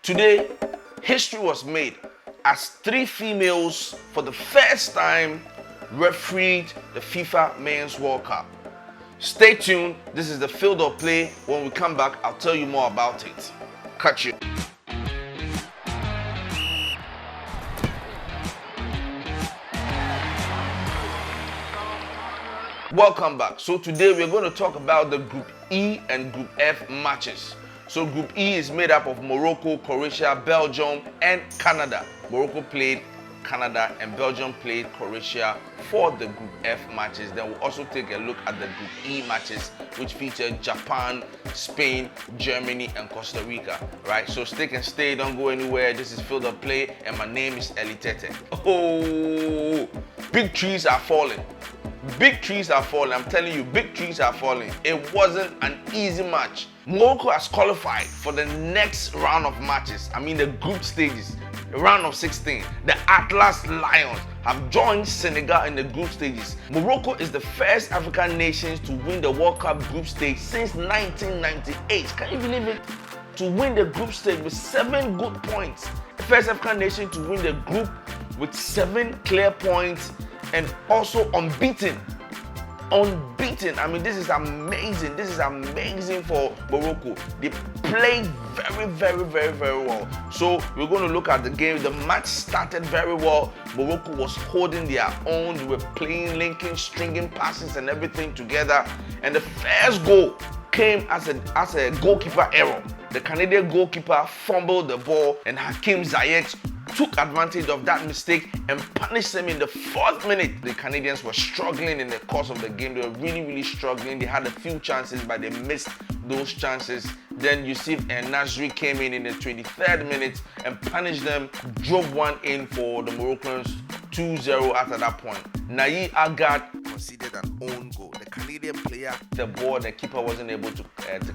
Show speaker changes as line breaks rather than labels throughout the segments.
Today, history was made as 3 females for the first time refereed the FIFA Men's World Cup. Stay tuned, this is the Field of Play. When we come back, I'll tell you more about it. Catch you. Welcome back. So today we're going to talk about the Group E and Group F matches. So Group E is made up of Morocco, Croatia, Belgium, and Canada. Morocco played Canada and Belgium played Croatia for the Group F matches. Then we'll also take a look at the Group E matches, which feature Japan, Spain, Germany, and Costa Rica. Right? So stick and stay, don't go anywhere. This is Field of Play, and my name is Elitete. Oh, big trees are falling. Big trees are falling. I'm telling you, big trees are falling. It wasn't an easy match. Morocco has qualified for the next round of matches. I mean the group stages, the round of 16. The Atlas Lions have joined Senegal in the group stages. Morocco is the first African nation to win the World Cup group stage since 1998. Can you believe it? To win the group stage with 7 good points. The first African nation to win the group with 7 clear points. And also unbeaten. I mean, this is amazing. This is amazing for Morocco. They played very well. So we're going to look at the game. The match started very well. Morocco was holding their own. They were playing, linking, stringing passes and everything together. And the first goal came as a goalkeeper error. The Canadian goalkeeper fumbled the ball, and Hakim Ziyech took advantage of that mistake and punished them in the 4th minute. The Canadians were struggling in the course of the game. They were really struggling. They had a few chances, but they missed those chances. Then Yusuf and Nasri came in the 23rd minute and punished them, drove one in for the Moroccans, 2-0 after that point. Nayi Agad conceded an own goal. The Canadian player, the ball, the keeper wasn't able to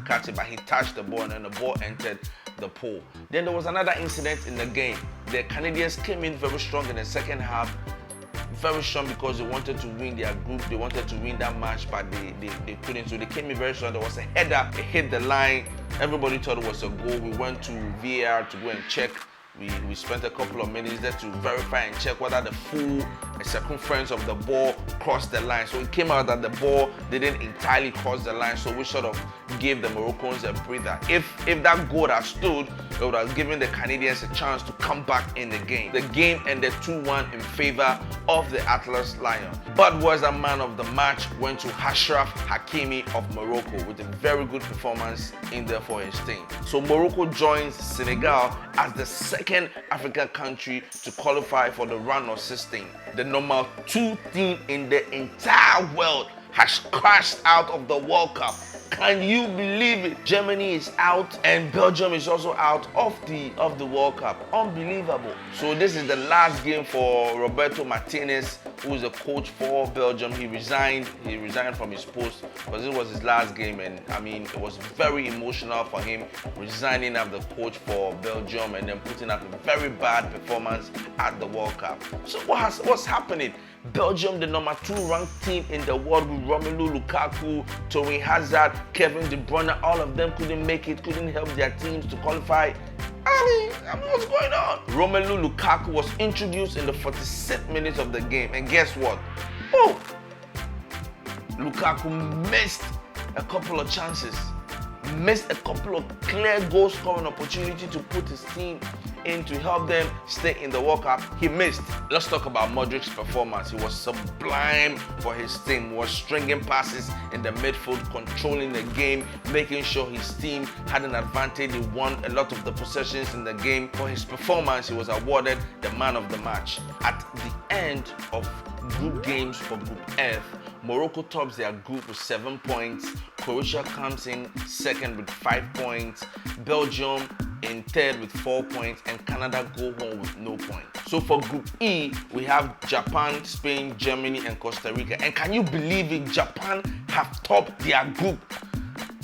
catch it, but he touched the ball and then the ball entered the pole. Then there was another incident in the game. The Canadians came in very strong in the second half, very strong because they wanted to win their group, they wanted to win that match, but they couldn't. So they came in very strong. There was a header, it hit the line. Everybody thought it was a goal. We went to VAR to go and check. We spent a couple of minutes there to verify and check whether the full circumference of the ball crossed the line. So it came out that the ball didn't entirely cross the line, so we sort of gave the Moroccans a breather. If that goal had stood, it would have given the Canadians a chance to come back in the game. The game ended 2-1 in favor of the Atlas Lions. Budweiser man of the match went to Achraf Hakimi of Morocco with a very good performance in there for his team. So Morocco joins Senegal as the second African country to qualify for the round of 16. The number 2 team in the entire world has crashed out of the World Cup. Can you believe it? Germany is out and Belgium is also out of the World Cup. Unbelievable. So this is the last game for Roberto Martinez, who is a coach for Belgium. He resigned from his post because it was his last game, and I mean it was very emotional for him resigning as the coach for Belgium and then putting up a very bad performance at the World Cup. So what's happening? Belgium, the number 2 ranked team in the world with Romelu Lukaku, Torgan Hazard, Kevin De Bruyne, all of them couldn't make it, couldn't help their teams to qualify. I mean, what's going on? Romelu Lukaku was introduced in the 46th minute of the game, and guess what? Oh, Lukaku missed a couple of chances, missed a couple of clear goal scoring opportunities to put his team in to help them stay in the World Cup. He missed. Let's talk about Modric's performance. He was sublime for his team. He was stringing passes in the midfield, controlling the game, making sure his team had an advantage. He won a lot of the possessions in the game. For his performance, he was awarded the man of the match. At the end of group games for Group F, Morocco tops their group with 7 points. Croatia comes in second with 5 points. Belgium in third with 4 points, and Canada go home with no point. So for Group E, we have Japan, Spain, Germany, and Costa Rica. And can you believe it? Japan have topped their group.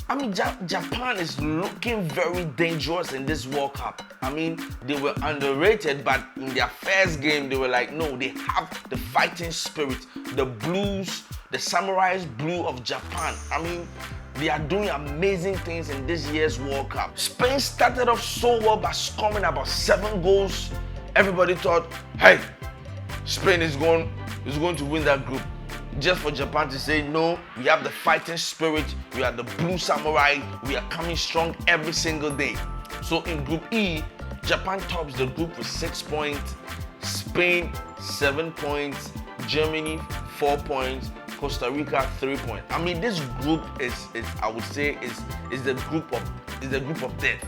I mean, Japan is looking very dangerous in this World Cup. I mean, they were underrated, but in their first game, they were like, no, they have the fighting spirit, the blues, the samurai's blue of Japan. I mean, They are doing amazing things in this year's World Cup. Spain started off so well by scoring about 7 goals. Everybody thought, hey, Spain is going to win that group. Just for Japan to say, no, we have the fighting spirit, we are the blue samurai, we are coming strong every single day. So in Group E, Japan tops the group with 6 points, Spain 7 points, Germany 4 points, Costa Rica 3 points. I mean, this group is I would say is the group of death.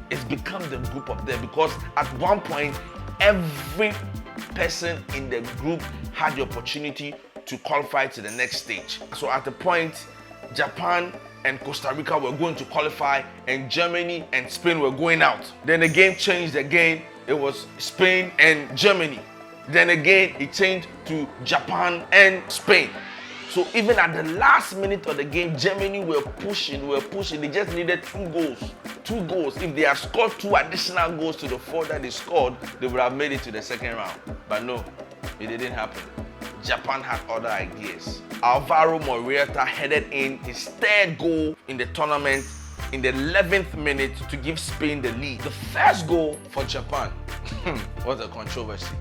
It's become the group of death because at one point every person in the group had the opportunity to qualify to the next stage. So at the point, Japan and Costa Rica were going to qualify and Germany and Spain were going out. Then the game changed again. It was Spain and Germany. Then again, it changed to Japan and Spain. So even at the last minute of the game, Germany were pushing. They just needed 2 goals. 2 goals. If they had scored 2 additional goals to the 4 that they scored, they would have made it to the second round. But no, it didn't happen. Japan had other ideas. Alvaro Morata headed in his 3rd goal in the tournament in the 11th minute to give Spain the lead. The first goal for Japan was a controversy.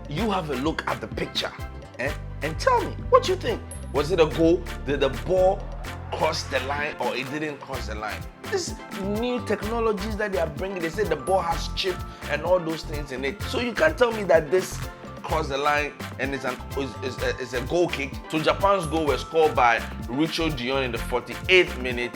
You have a look at the picture and tell me what you think. Was it a goal? Did the ball cross the line or it didn't cross the line? These new technologies that they are bringing, they say the ball has chip and all those things in it. So you can't tell me that this crossed the line and it's a goal kick. So Japan's goal was scored by Richo Dion in the 48th minute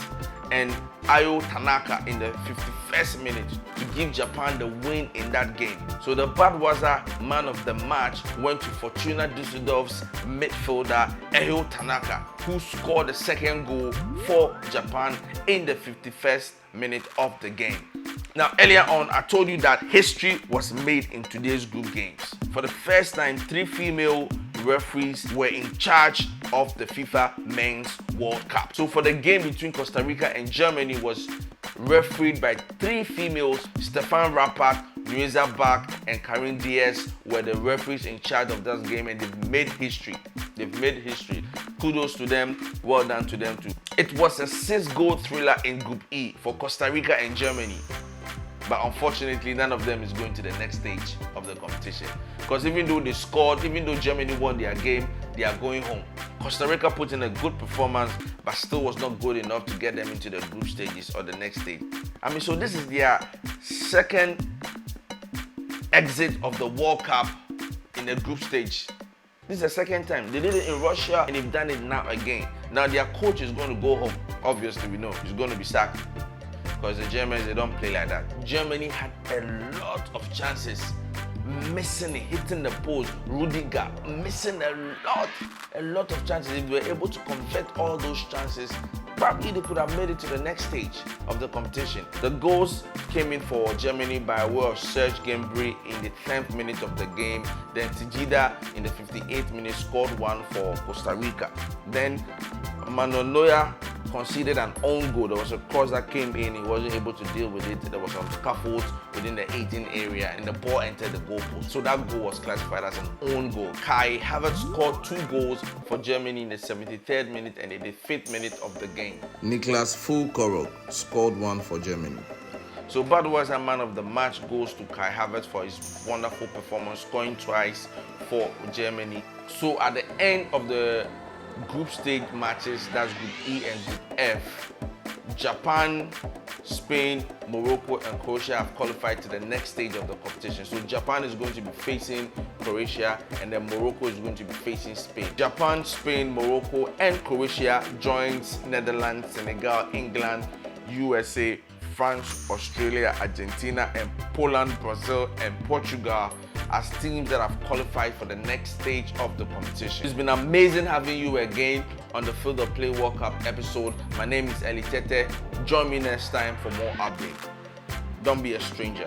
and Ayo Tanaka in the 51st minute to give Japan the win in that game. So the Budweiser man of the match went to Fortuna Düsseldorf's midfielder Ayo Tanaka, who scored the 2nd goal for Japan in the 51st minute of the game. Now, earlier on, I told you that history was made in today's group games. For the first time, 3 female referees were in charge of the FIFA Men's World Cup. So for the game between Costa Rica and Germany was refereed by 3 females. Stefan Rappach, Nueza Bach, and Karin Diaz were the referees in charge of that game, and they've made history. Kudos to them. Well done to them too. It was a 6-goal thriller in Group E for Costa Rica and Germany. But unfortunately, none of them is going to the next stage of the competition. Because even though they scored, even though Germany won their game, they are going home. Costa Rica put in a good performance, but still was not good enough to get them into the group stages or the next stage. I mean, so this is their 2nd exit of the World Cup in the group stage. This is the 2nd time. They did it in Russia and they've done it now again. Now their coach is going to go home. Obviously, we know he's going to be sacked. Because the Germans, they don't play like that. Germany had a lot of chances, missing it, hitting the post. Rudiger missing a lot of chances. If they were able to convert all those chances, probably they could have made it to the next stage of the competition. The goals came in for Germany by way of Serge Gnabry in the 10th minute of the game. Then Tejida in the 58th minute scored 1 for Costa Rica. Then Manuel Neuer conceded an own goal. There was a cross that came in, he wasn't able to deal with it. There was some scaffolds within the 18 area and the ball entered the goal post. So that goal was classified as an own goal. Kai Havertz scored 2 goals for Germany in the 73rd minute and in the 5th minute of the game.
Niklas Füllkrug scored 1 for Germany.
So Budweiser man of the match goes to Kai Havertz for his wonderful performance, scoring twice for Germany. So at the end of the group stage matches, that's Group E and Group F, Japan, Spain, Morocco, and Croatia have qualified to the next stage of the competition. So Japan is going to be facing Croatia, and then Morocco is going to be facing Spain. Japan, Spain, Morocco, and Croatia joins Netherlands, Senegal, England, USA, France, Australia, Argentina, and Poland, Brazil, and Portugal as teams that have qualified for the next stage of the competition. It's been amazing having you again on the Field of Play World Cup episode. My name is Eli Tete. Join me next time for more updates. Don't be a stranger.